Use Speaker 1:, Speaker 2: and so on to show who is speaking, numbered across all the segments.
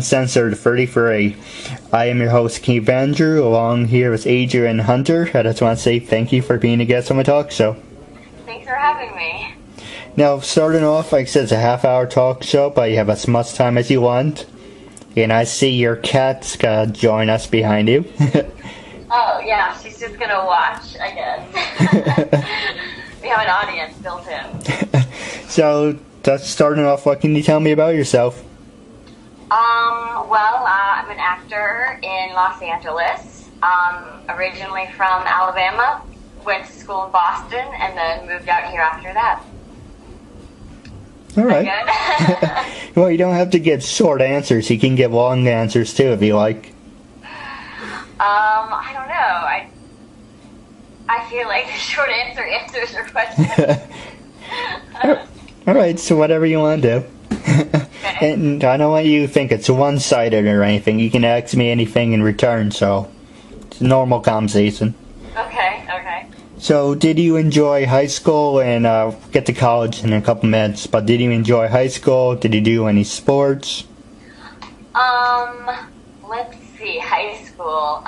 Speaker 1: Uncensored 33. I am your host, Keith Andrew, along here with Adrienne Hunter. I just want to say thank you for being a guest on my talk show.
Speaker 2: Thanks for having me.
Speaker 1: Now, starting off, like I said, it's a half-hour talk show, but you have as much time as you want. And I see your cat's gonna join us behind you.
Speaker 2: Oh, yeah, she's just going to watch, I guess. We have an audience built in.
Speaker 1: So, that's starting off, what can you tell me about yourself?
Speaker 2: I'm an actor in Los Angeles. Originally from Alabama, went to school in Boston, and then moved out here after that.
Speaker 1: All right. Well, you don't have to give short answers. You can give long answers, too, if you like.
Speaker 2: I don't know. I feel like the short answer answers your question.
Speaker 1: All right, so whatever you want to do.
Speaker 2: Okay.
Speaker 1: And I don't want you to think it's one-sided or anything. You can ask me anything in return, so it's a normal conversation.
Speaker 2: Okay.
Speaker 1: So, did you enjoy high school? And get to college in a couple minutes, but did you enjoy high school? Did you do any sports?
Speaker 2: Let's see, high school.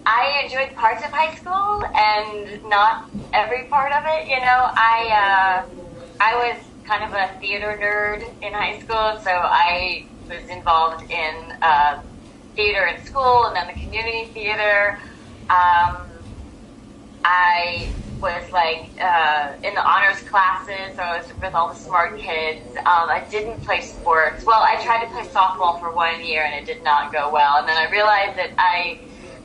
Speaker 2: I enjoyed parts of high school and not every part of it. You know, I was kind of a theater nerd in high school, so I was involved in theater in school and then the community theater. I was in the honors classes, so I was with all the smart kids. I didn't play sports. Well, I tried to play softball for 1 year and it did not go well. And then I realized that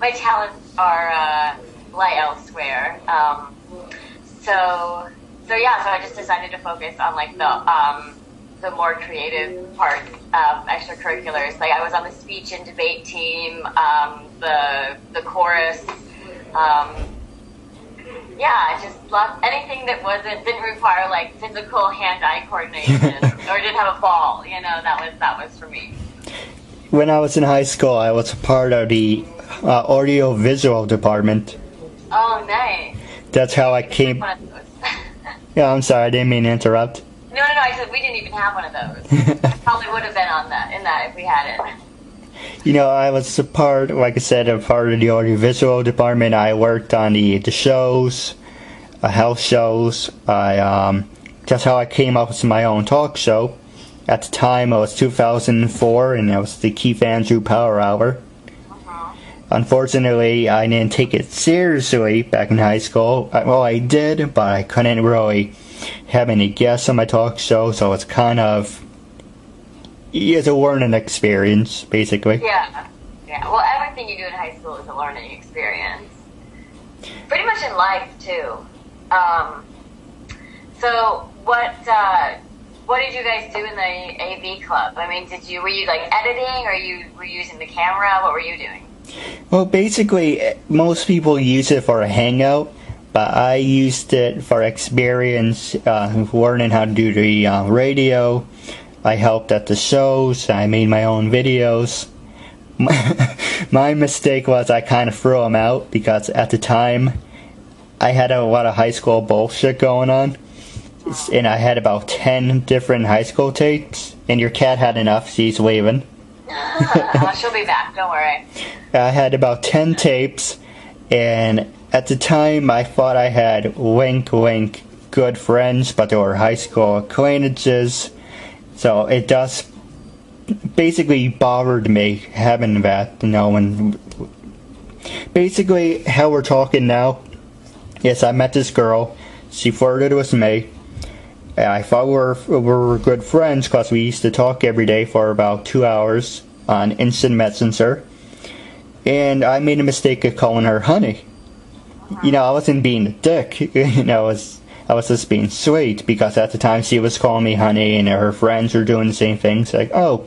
Speaker 2: my talents are lie elsewhere. So I just decided to focus on the more creative parts of extracurriculars. Like I was on the speech and debate team, the chorus. I just loved anything that didn't require like physical hand-eye coordination or didn't have a ball. You know, that was for me.
Speaker 1: When I was in high school, I was a part of the audio-visual department.
Speaker 2: Oh, nice.
Speaker 1: That's how I came.
Speaker 2: One of those.
Speaker 1: Yeah, I'm sorry, I didn't mean to interrupt.
Speaker 2: No, I said we didn't even have one of those. Probably would have been in that if we had it.
Speaker 1: You know, I was a part of the audiovisual department. I worked on the shows, health shows. That's how I came up with my own talk show. At the time, it was 2004, and it was the Keith Andrew Power Hour. Unfortunately, I didn't take it seriously back in high school. Well, I did, but I couldn't really have any guests on my talk show, so it's kind of... It's a learning experience, basically.
Speaker 2: Yeah. Well, everything you do in high school is a learning experience. Pretty much in life, too. So, what did you guys do in the AV club? I mean, were you like editing, or were you using the camera? What were you doing?
Speaker 1: Well, basically, most people use it for a hangout, but I used it for experience, learning how to do the radio. I helped at the shows. I made my own videos. My mistake was I kind of threw them out because at the time I had a lot of high school bullshit going on. And I had about 10 different high school tapes. And your cat had enough. She's waving.
Speaker 2: She'll be back. Don't worry.
Speaker 1: I had about 10 tapes. And at the time I thought I had wink good friends. But they were high school acquaintances. So it does basically bothered me having that, you know, and basically how we're talking now. Yes, I met this girl. She flirted with me. I thought we were good friends because we used to talk every day for about 2 hours on instant messenger. And I made a mistake of calling her honey. You know, I wasn't being a dick. You know, I was just being sweet because at the time she was calling me honey and her friends were doing the same things. Like, oh,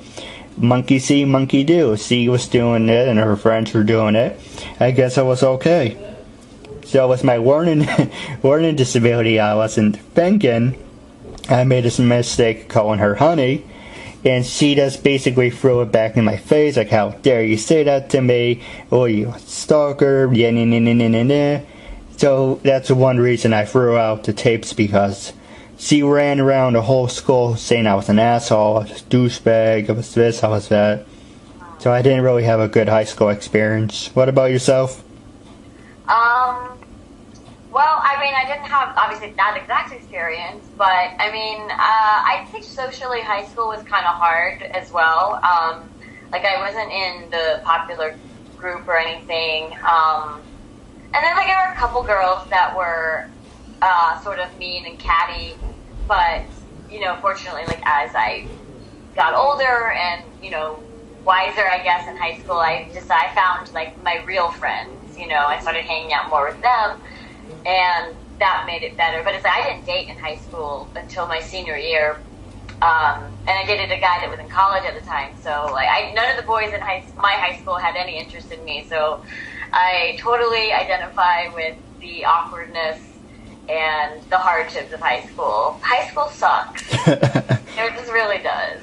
Speaker 1: monkey see, monkey do. She was doing it and her friends were doing it. I guess I was okay. So with my learning disability, I wasn't thinking. I made a mistake calling her honey. And she just basically threw it back in my face. Like, how dare you say that to me? Oh, you stalker. Yeah, nah. So that's one reason I threw out the tapes, because she ran around the whole school saying I was an asshole, I was a douchebag, I was this, I was that. So I didn't really have a good high school experience. What about yourself?
Speaker 2: Well, I mean, I didn't have, obviously, that exact experience, but, I mean, I think socially high school was kind of hard as well. Like, I wasn't in the popular group or anything. And then, like, there were a couple girls that were sort of mean and catty, but, you know, fortunately, like, as I got older and, you know, wiser, I guess, in high school, I found, like, my real friends, you know. I started hanging out more with them, and that made it better. But it's like, I didn't date in high school until my senior year, and I dated a guy that was in college at the time, so, like, none of the boys in my high school had any interest in me, so I totally identify with the awkwardness and the hardships of high school. High school sucks. It just really does.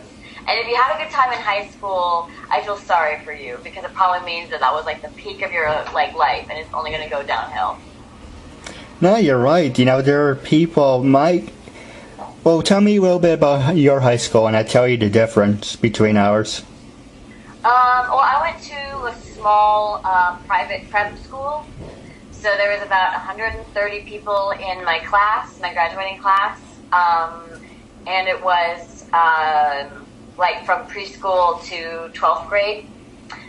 Speaker 2: And if you had a good time in high school, I feel sorry for you, because it probably means that was like the peak of your like life, and it's only going to go downhill.
Speaker 1: No, you're right. You know, there are people Well, tell me a little bit about your high school, and I'll tell you the difference between ours.
Speaker 2: Well, I went to a small private prep school, so there was about 130 people in my class, my graduating class, and it was like from preschool to 12th grade.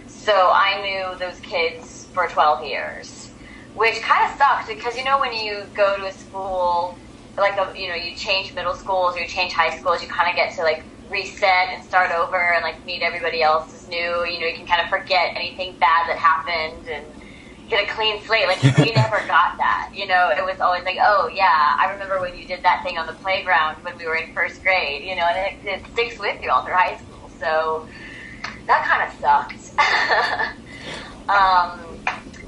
Speaker 2: So I knew those kids for 12 years, which kind of sucks, because, you know, when you go to a school, like, you know, you change middle schools or you change high schools, you kind of get to, like, reset and start over and, like, meet everybody else as new. You know, you can kind of forget anything bad that happened and get a clean slate. Like, we never got that, you know. It was always like, oh, yeah, I remember when you did that thing on the playground when we were in first grade, you know, and it sticks with you all through high school. So that kind of sucked.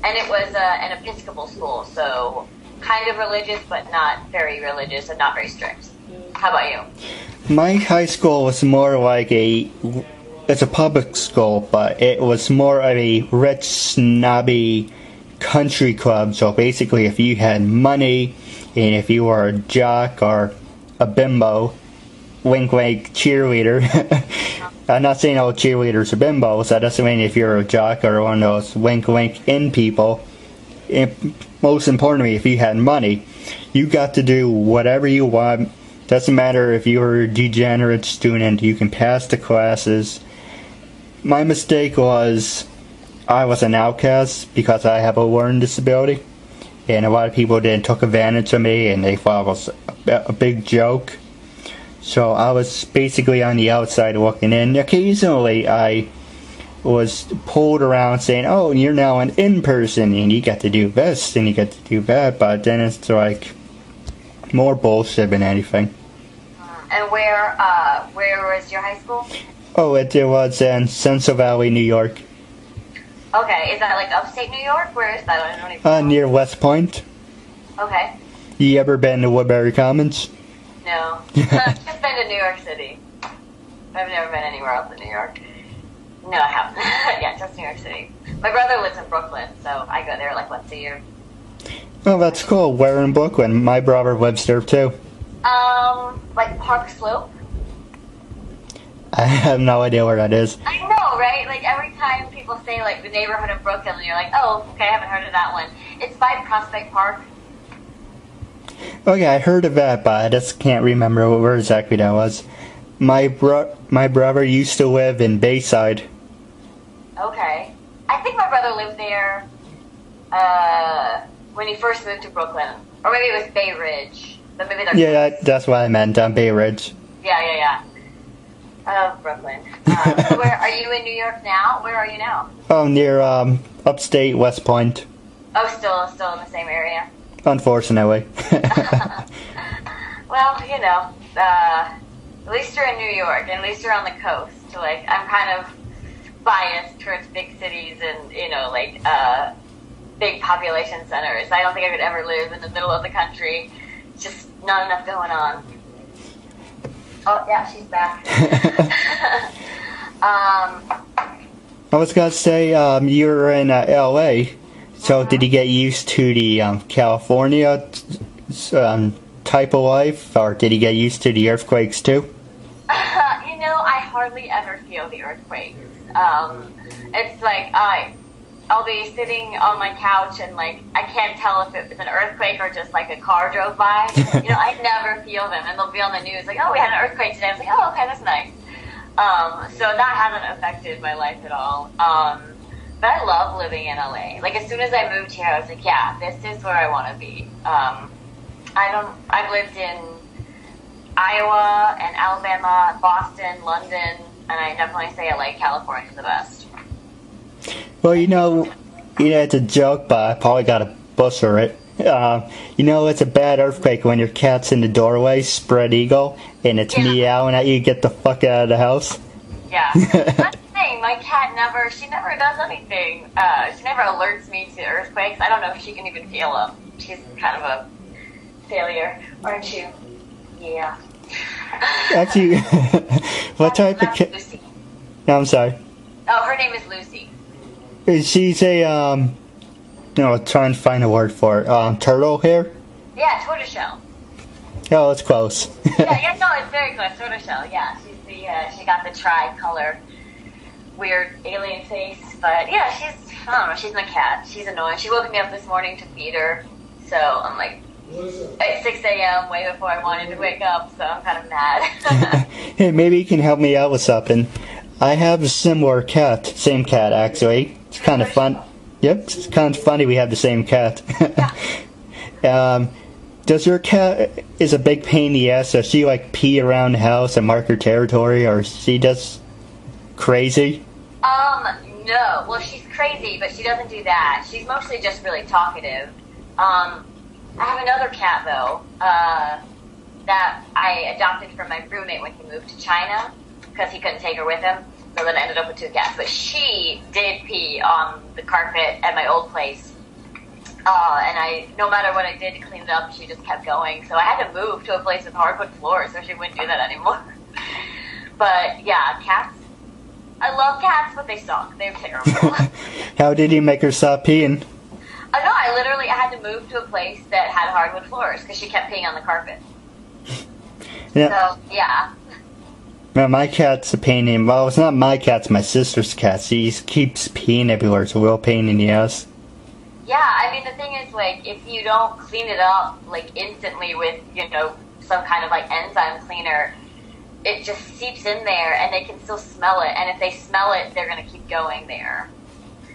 Speaker 2: And it was an Episcopal school, so kind of religious, but not very religious and not very strict. How about you?
Speaker 1: My high school was more like it's a public school, but it was more of a rich, snobby country club. So basically, if you had money, and if you were a jock or a bimbo, wink wink cheerleader. I'm not saying all cheerleaders are bimbos. That doesn't mean if you're a jock or one of those wink wink in people. And most importantly, if you had money, you got to do whatever you want. Doesn't matter if you were a degenerate student, you can pass the classes. My mistake was I was an outcast because I have a learning disability, and a lot of people then took advantage of me and they thought it was a big joke. So I was basically on the outside looking in. Occasionally I was pulled around saying, oh, you're now an in-person and you get to do this and you get to do that, but then it's like more bullshit than anything.
Speaker 2: And where was your high school?
Speaker 1: Oh, it was in Central Valley, New York.
Speaker 2: Okay, is that like upstate New York? Where is that? I don't even know.
Speaker 1: Near West Point.
Speaker 2: Okay.
Speaker 1: You ever been to Woodbury Commons?
Speaker 2: No. I've just been to New York City. I've never been anywhere else in New York. No, I haven't. Yeah, just New York City. My brother lives in Brooklyn, so I go there like once a year.
Speaker 1: Oh, that's cool. Where in Brooklyn? My brother lives there too.
Speaker 2: Like Park Slope.
Speaker 1: I have no idea where that is.
Speaker 2: I know, right? Like every time people say like the neighborhood of Brooklyn, and you're like, oh, okay, I haven't heard of that one. It's by Prospect Park.
Speaker 1: Oh yeah, I heard of that, but I just can't remember where exactly that was. My brother used to live in Bayside.
Speaker 2: Okay. I think my brother lived there when he first moved to Brooklyn. Or maybe it was Bay Ridge. But maybe
Speaker 1: yeah, that's what I meant, Bay Ridge.
Speaker 2: Yeah. Oh, Brooklyn. So where are you in New York now? Where are you now?
Speaker 1: Oh, near upstate West Point.
Speaker 2: Oh, still in the same area?
Speaker 1: Unfortunately.
Speaker 2: Well, you know, at least you're in New York, and at least you're on the coast. Like, I'm kind of biased towards big cities and, you know, like, big population centers. I don't think I could ever live in the middle of the country. Just not enough going on. Oh, yeah, she's back.
Speaker 1: I was going to say, you were in L.A., so did you get used to the California type of life, or did he get used to the earthquakes too?
Speaker 2: I hardly ever feel the earthquakes. It's like I'll be sitting on my couch and like I can't tell if it was an earthquake or just like a car drove by. I never feel them, and they'll be on the news like, oh, we had an earthquake today. I was like, oh, okay, that's nice. So that hasn't affected my life at all. But I love living in LA. Like as soon as I moved here, I was like, yeah, this is where I want to be. I've lived in Iowa and Alabama, Boston, London, and I definitely say I like California the best.
Speaker 1: Well, it's a joke, but I probably got to butcher it. It's a bad earthquake when your cat's in the doorway, spread eagle, and it's meowing at you, get the fuck out of the house.
Speaker 2: Yeah. That's the thing, my cat she never does anything. She never alerts me to earthquakes. I don't know if she can even feel them. She's kind of a failure, aren't you? Yeah.
Speaker 1: Actually, what type of cat?
Speaker 2: Lucy.
Speaker 1: No, I'm sorry.
Speaker 2: Oh, her name is Lucy.
Speaker 1: She's a, trying to find a word for it. Turtle hair?
Speaker 2: Yeah, tortoiseshell.
Speaker 1: Oh, it's close.
Speaker 2: No, it's very close. Tortoiseshell, yeah. She got the tri-color weird alien face. But yeah, I don't know, she's my cat. She's annoying. She woke me up this morning to feed her. So I'm like, at 6 a.m., way before I wanted to wake up, so I'm kind of mad.
Speaker 1: Hey, maybe you can help me out with something. I have a similar cat. Same cat, actually. It's kind of fun. Yep, it's kind of funny we have the same cat. Does your cat is a big pain in the ass? Does she like pee around the house and mark her territory, or is she just crazy?
Speaker 2: No. Well, she's crazy, but she doesn't do that. She's mostly just really talkative. I have another cat though that I adopted from my roommate when he moved to China because he couldn't take her with him. So then I ended up with 2 cats. But she did pee on the carpet at my old place. And no matter what I did to clean it up, she just kept going. So I had to move to a place with hardwood floors so she wouldn't do that anymore. But yeah, cats. I love cats, but they suck. They're terrible.
Speaker 1: How did you make her stop peeing?
Speaker 2: No, I had to move to a place that had hardwood floors because she kept peeing on the carpet.
Speaker 1: Yeah.
Speaker 2: So, yeah.
Speaker 1: Well, my cat's a pain in... Well, it's not my cat, it's my sister's cat. She keeps peeing everywhere. It's a real pain in the ass.
Speaker 2: Yeah, I mean, the thing is, like, if you don't clean it up, like, instantly with, some kind of, like, enzyme cleaner, it just seeps in there, and they can still smell it. And if they smell it, they're going to keep going there.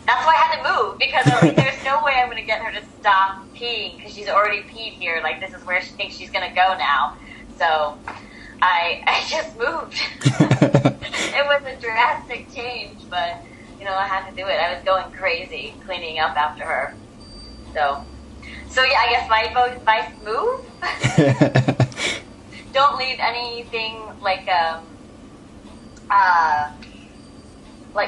Speaker 2: That's why I had to move, because I was like, there's no way I'm going to get her to stop peeing, because she's already peed here. Like, this is where she thinks she's going to go now. So I just moved. It was a drastic change, but, I had to do it. I was going crazy cleaning up after her. So yeah, I guess my advice, move. Don't leave anything like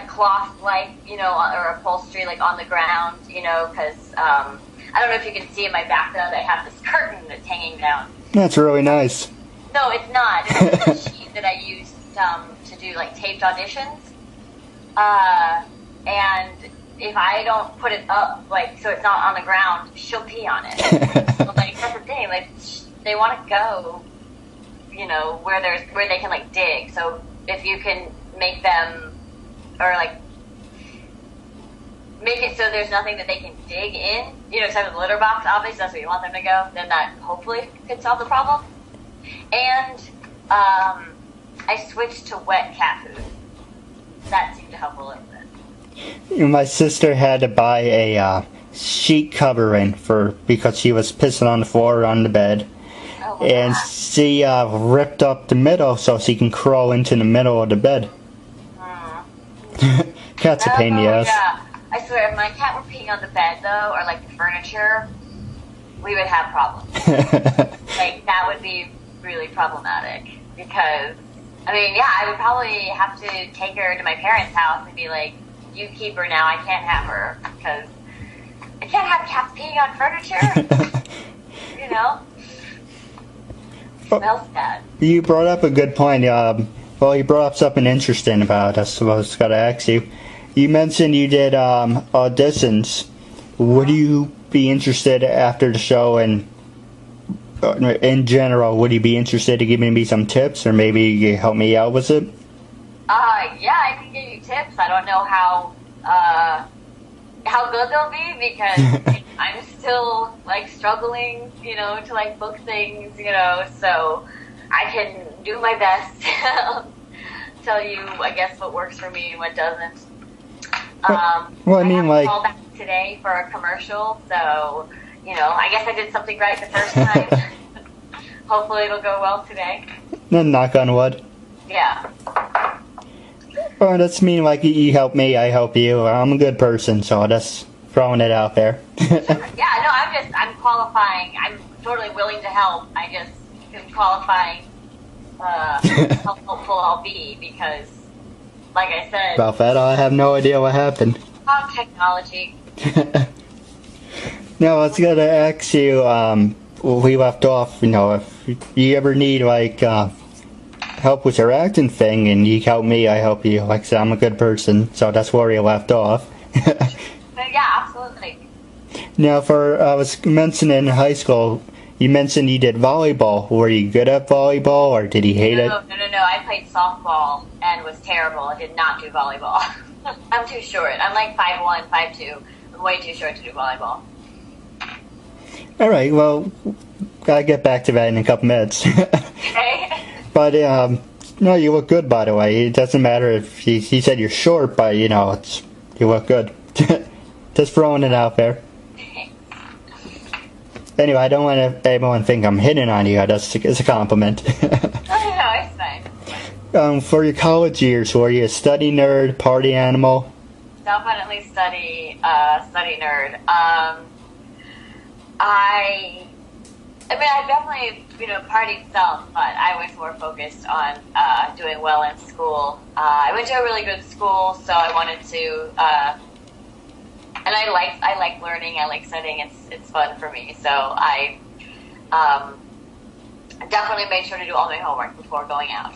Speaker 2: cloth, or upholstery, like on the ground, because I don't know if you can see in my bathtub, I have this curtain that's hanging down.
Speaker 1: That's really nice.
Speaker 2: No, it's not. It's a sheet that I used to do like taped auditions. And if I don't put it up, like, so it's not on the ground, she'll pee on it. Like, that's the thing. Like, they want to go, where they can like dig. So if you can make them, or like, make it so there's nothing that they can dig in, except for the litter box, obviously that's where you want them to go, then that hopefully could solve the problem. And I switched to wet cat food. That seemed to help a little bit.
Speaker 1: My sister had to buy a sheet covering because she was pissing on the floor on the bed.
Speaker 2: Oh,
Speaker 1: and she ripped up the middle so she can crawl into the middle of the bed. Cat's a pain in the ass.
Speaker 2: Yeah. I swear, if my cat were peeing on the bed, though, or, like, the furniture, we would have problems. Like, that would be really problematic. Because, I would probably have to take her to my parents' house and be like, you keep her now, I can't have her. Because I can't have cats peeing on furniture. Smells bad.
Speaker 1: You brought up a good point. You brought up something interesting about us, so I was going to ask you. You mentioned you did auditions. Would you be interested after the show in in general, would you be interested in giving me some tips, or maybe you could help me out with it?
Speaker 2: Yeah, I can give you tips. I don't know how good they'll be, because I'm still like struggling, to like book things, so I can do my best to tell you, I guess, what works for me and what doesn't.
Speaker 1: Well, I mean,
Speaker 2: have
Speaker 1: like,
Speaker 2: a call back today for a commercial, so I guess I did something right the first time. Hopefully it'll go well today.
Speaker 1: knock on wood.
Speaker 2: Yeah.
Speaker 1: Well, that's mean, like, you help me, I help you. I'm a good person, so just throwing it out there.
Speaker 2: Yeah, no, I'm qualifying. I'm totally willing to help. I just am qualifying how helpful I'll be, because, like I said...
Speaker 1: About that, I have no idea what happened.
Speaker 2: Technology.
Speaker 1: Now, I was going to ask you, we left off, if you ever need, like, help with your acting thing, and you help me, I help you. Like I said, I'm a good person, so that's where we left off.
Speaker 2: Yeah, absolutely.
Speaker 1: Now, I was mentioning in high school, you mentioned you did volleyball. Were you good at volleyball, or did you hate it?
Speaker 2: No. I played softball and was terrible. I did not do volleyball. I'm too short. I'm like 5'1", 5'2". I'm way too short to do volleyball.
Speaker 1: All right, well, gotta get back to that in a couple minutes.
Speaker 2: Okay.
Speaker 1: But, no, you look good, by the way. It doesn't matter if he said you're short, but, you look good. Just throwing it out there. Anyway, I don't want anyone to think I'm hitting on you. It's a compliment.
Speaker 2: No, it's fine.
Speaker 1: For your college years, were you a study nerd, party animal?
Speaker 2: Definitely study nerd. I definitely, partied some, but I was more focused on doing well in school. I went to a really good school, so I wanted to, and I like learning. I like studying. It's fun for me. So I definitely made sure to do all my homework before going out.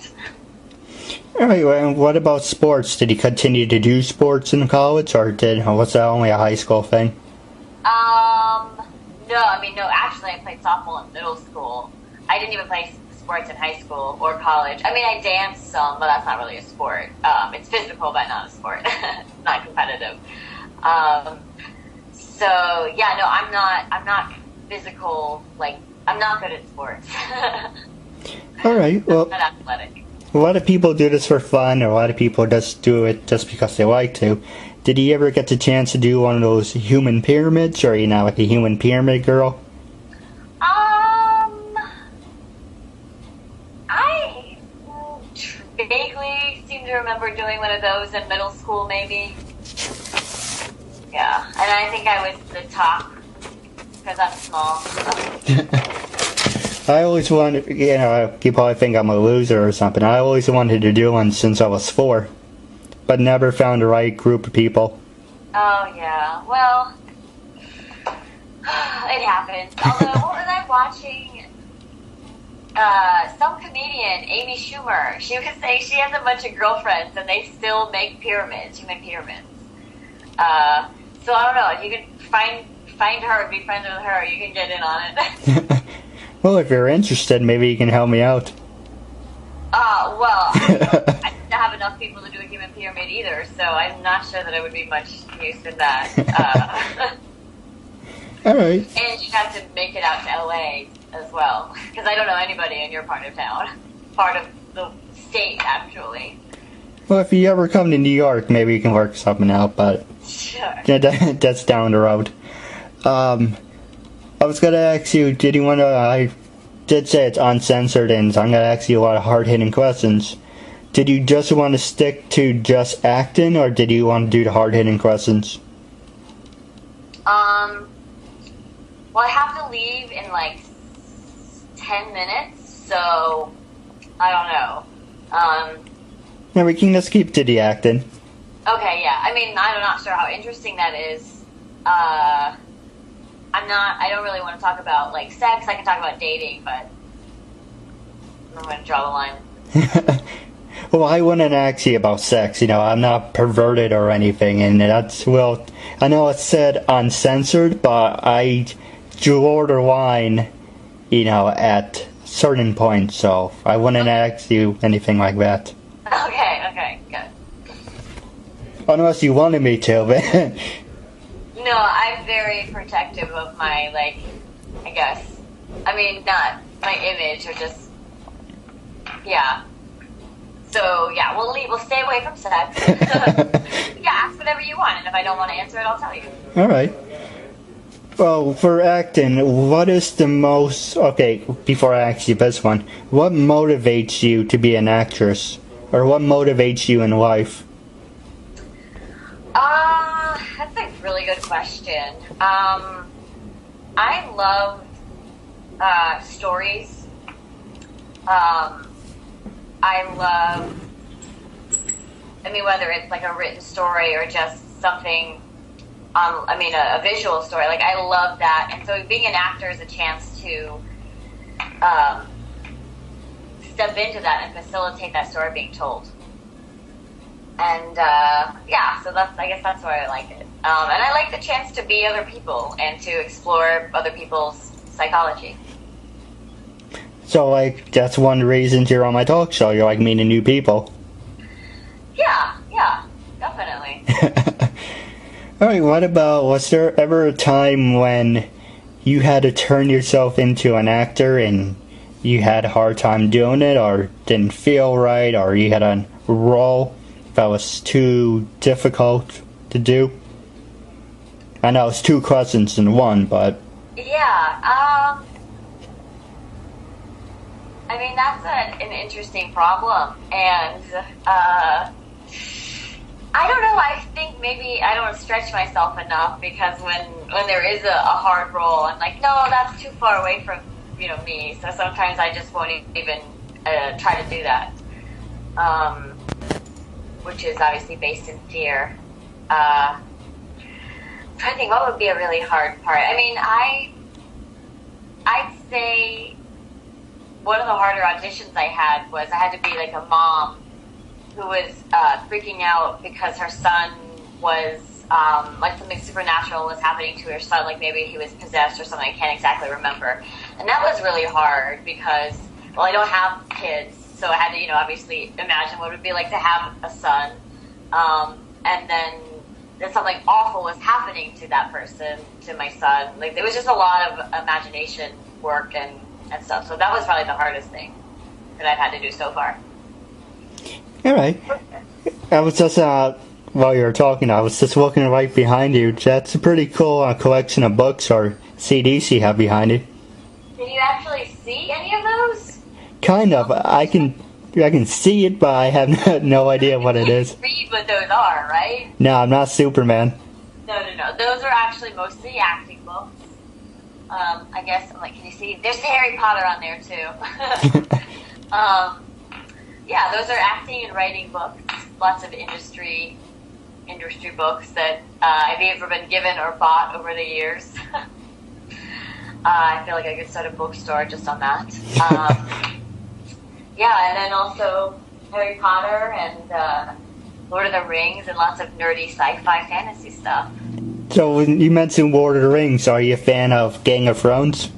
Speaker 1: All right. Well, what about sports? Did you continue to do sports in college, or was that only a high school thing?
Speaker 2: No, actually I played softball in middle school. I didn't even play sports in high school or college. I danced some, but that's not really a sport. It's physical, but not a sport. Not competitive. So yeah, no, I'm not physical, like, I'm not good at sports.
Speaker 1: All right, well,
Speaker 2: I'm not athletic.
Speaker 1: A lot of people do this for fun, or a lot of people just do it just because they like to. Did you ever get the chance to do one of those human pyramids, or are you now like a human pyramid girl?
Speaker 2: I vaguely seem to remember doing one of those in middle school, maybe. Yeah, and I think I was the top, because I'm small.
Speaker 1: I always wanted, people probably think I'm a loser or something. I always wanted to do one since I was 4, but never found the right group of people.
Speaker 2: Oh, yeah. Well, it happens. Although, what was I watching? Some comedian, Amy Schumer, she was saying she has a bunch of girlfriends and they still make pyramids, human pyramids. So I don't know, if you can find her, be friends with her, you can get in on it.
Speaker 1: Well, if you're interested, maybe you can help me out.
Speaker 2: Well, I don't have enough people to do a human pyramid either, so I'm not sure that I would be much use in that.
Speaker 1: All right.
Speaker 2: And you'd have to make it out to LA as well, because I don't know anybody in your part of town. Part of the state, actually.
Speaker 1: Well, if you ever come to New York, maybe you can work something out, but
Speaker 2: sure.
Speaker 1: That's down the road. I was going to ask you, I did say it's uncensored, and so I'm going to ask you a lot of hard-hitting questions. Did you just want to stick to just acting, or did you want to do the hard-hitting questions?
Speaker 2: Well, I have to leave in like 10 minutes, so I don't know.
Speaker 1: Yeah, we can just keep to the acting.
Speaker 2: Okay, yeah. I'm not sure how interesting that is. I don't really want to talk about, like, sex. I can talk about dating, but I'm going to draw the line.
Speaker 1: Well, I wouldn't ask you about sex. I'm not perverted or anything, and I know it said uncensored, but I draw the line at certain points, so I wouldn't ask you anything like that.
Speaker 2: Okay, good.
Speaker 1: Unless you wanted me to, but...
Speaker 2: No, I'm very protective of my, I guess. I mean, not my image, or just, yeah. So, yeah, we'll stay away from sex. Yeah, ask whatever you want, and if I don't want to answer it, I'll tell you.
Speaker 1: All right. Well, for acting, what is the most... Okay, before I ask you this one, what motivates you to be an actress? Or what motivates you in life?
Speaker 2: That's a really good question. I love stories. I love, whether it's like a written story or just something, a visual story. Like, I love that. And so being an actor is a chance to step into that and facilitate that story being told. And, so I guess that's why I like it. And I like the chance to be other people and to explore other people's psychology.
Speaker 1: So, that's one reason you're on my talk show. You like meeting new people.
Speaker 2: Yeah, definitely.
Speaker 1: All right, was there ever a time when you had to turn yourself into an actor and you had a hard time doing it, or didn't feel right, or you had a role that was too difficult to do? I know it's two questions in one, but...
Speaker 2: Yeah, that's an interesting problem, and I don't know, I think maybe I don't stretch myself enough, because when there is a hard role, I'm like, no, that's too far away from, me, so sometimes I just won't even try to do that, which is obviously based in fear. I'm trying to think, what would be a really hard part? I'd say one of the harder auditions I had was I had to be like a mom who was freaking out because her son was, something supernatural was happening to her son, like maybe he was possessed or something, I can't exactly remember. And that was really hard because, I don't have kids, so I had to, obviously imagine what it would be like to have a son. And then something awful was happening to that person, to my son. Like, there was just a lot of imagination work and stuff. So that was probably the hardest thing that I've had to do so far.
Speaker 1: All right. I was just, while you were talking, I was just looking right behind you. That's a pretty cool collection of books or CDs you have behind you.
Speaker 2: Can you actually see any of those?
Speaker 1: Kind of. I can see it, but I have no idea what it is.
Speaker 2: You read what those are, right?
Speaker 1: No, I'm not Superman.
Speaker 2: No. Those are actually mostly acting books. I guess, can you see? There's Harry Potter on there, too. Yeah, those are acting and writing books. Lots of industry books that I've either been given or bought over the years. I feel like I could start a bookstore just on that. Yeah, and then also Harry Potter and Lord of the Rings and lots of nerdy sci-fi fantasy stuff.
Speaker 1: So when you mentioned Lord of the Rings, are you a fan of Game of Thrones?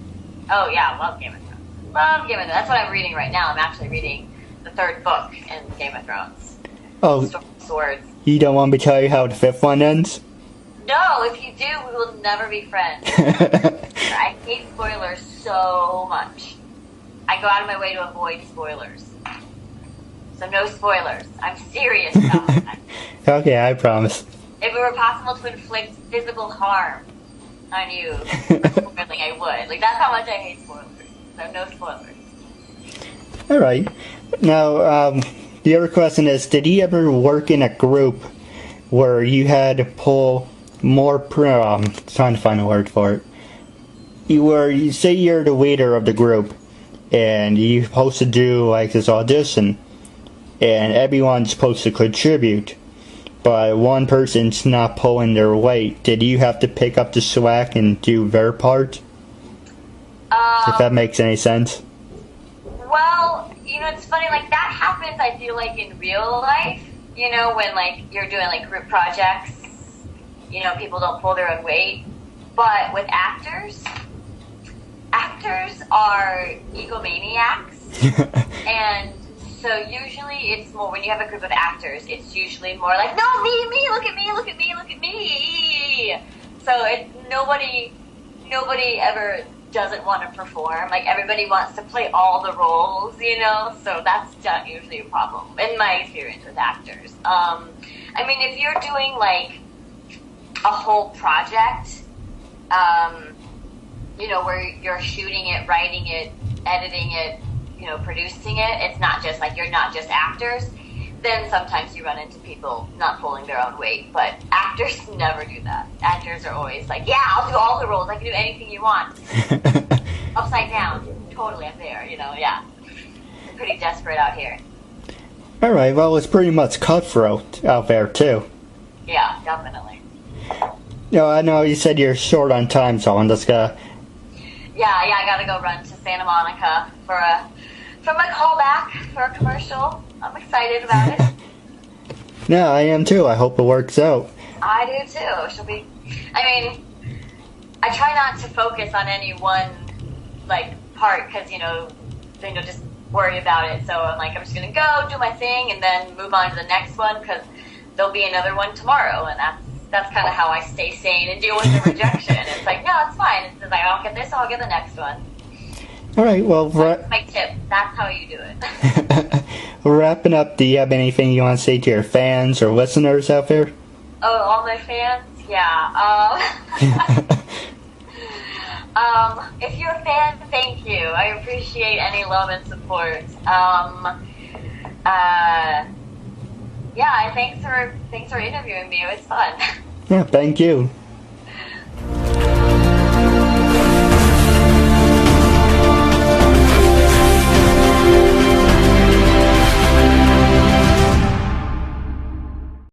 Speaker 2: Oh yeah, love Game of Thrones. Love Game of Thrones. That's what I'm reading right now. I'm actually reading the third book in Game of Thrones.
Speaker 1: Oh,
Speaker 2: Swords.
Speaker 1: You don't want me to tell you how the fifth one ends?
Speaker 2: No, if you do, we will never be friends. I hate spoilers so much. I go out of my way to avoid spoilers. So no spoilers. I'm serious about that.
Speaker 1: Okay, I promise.
Speaker 2: If it were possible to inflict physical harm on you, spoiling, I would. That's how much I hate spoilers. So no spoilers.
Speaker 1: All right. Now, the other question is, did you ever work in a group where you had to pull more... I'm trying to find a word for it. You say you're the leader of the group, and you're supposed to do this audition, and everyone's supposed to contribute, but one person's not pulling their weight. Did you have to pick up the slack and do their part? If that makes any sense.
Speaker 2: Well, it's funny, that happens, I feel like, in real life, when, you're doing, group projects, people don't pull their own weight, but with actors actors are egomaniacs, and so usually it's more, when you have a group of actors, it's usually more like, no, me, look at me, look at me, look at me. So it's nobody ever doesn't want to perform. Like, everybody wants to play all the roles, so that's not usually a problem in my experience with actors. I mean, if you're doing like a whole project, where you're shooting it, writing it, editing it, producing it, it's not just like, you're not just actors, then sometimes you run into people not pulling their own weight. But actors never do that. Actors are always like, yeah, I'll do all the roles. I can do anything you want. Upside down. Totally, I'm there, yeah. I'm pretty desperate out here.
Speaker 1: All right, well, it's pretty much cutthroat out there, too.
Speaker 2: Yeah, definitely.
Speaker 1: I know you said you're short on time, so I'm just gonna...
Speaker 2: Yeah, I gotta go run to Santa Monica for my callback for a commercial. I'm excited about it.
Speaker 1: Yeah, I am too. I hope it works out.
Speaker 2: I do too. I try not to focus on any one, part, because, just worry about it. So I'm just going to go do my thing and then move on to the next one, because there'll be another one tomorrow. And that's kind of how I stay sane and deal with the rejection. It's like, no, it's fine. It's like, I don't get this, I'll get the next one.
Speaker 1: All right, well...
Speaker 2: That's my tip. That's how you do it.
Speaker 1: Wrapping up, do you have anything you want to say to your fans or listeners out there?
Speaker 2: Oh, all my fans? Yeah. If you're a fan, thank you. I appreciate any love and support. Thanks for interviewing me. It was fun.
Speaker 1: Yeah, thank you.